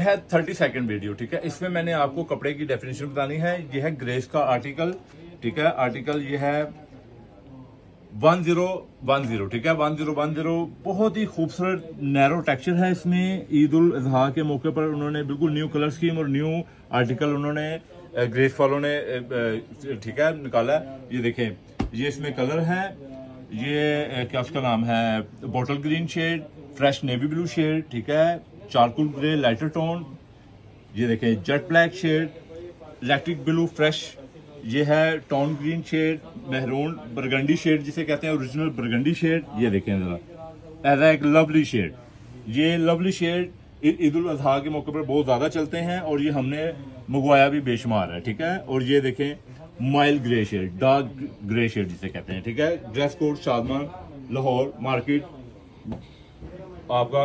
है 30 second video, ठीक है। इसमें मैंने आपको कपड़े की डेफिनेशन बतानी है। ये है ग्रेस का आर्टिकल, ठीक है। आर्टिकल ये है 1010, ठीक है, 1010। बहुत ही खूबसूरत नैरो टेक्सचर है इसमें। ईद उल अजहा के मौके पर उन्होंने बिल्कुल न्यू कलर स्कीम और न्यू आर्टिकल उन्होंने ग्रेस वालों ने ठीक है निकाला। ये देखें, ये इसमें कलर है, ये क्या उसका नाम है, bottle green shade, fresh navy blue shade, ठीक है, चारकोल ग्रे लाइटर टोन, ये देखें jet black shade, electric blue fresh, ये है टोन ग्रीन शेड, मेहरून बरगंडी शेड जिसे कहते हैं, ओरिजिनल बरगंडी शेड। ये देखें जरा, ऐसा एक लवली शेड। ये लवली शेड ईद उल अजहा के मौके पर बहुत ज्यादा चलते हैं और ये हमने मंगवाया भी बेशुमार है, ठीक है। और ये देखें माइल grey shade, dark grey shade जिसे कहते हैं, ठीक है। Dress code Shadman Lahore market आपका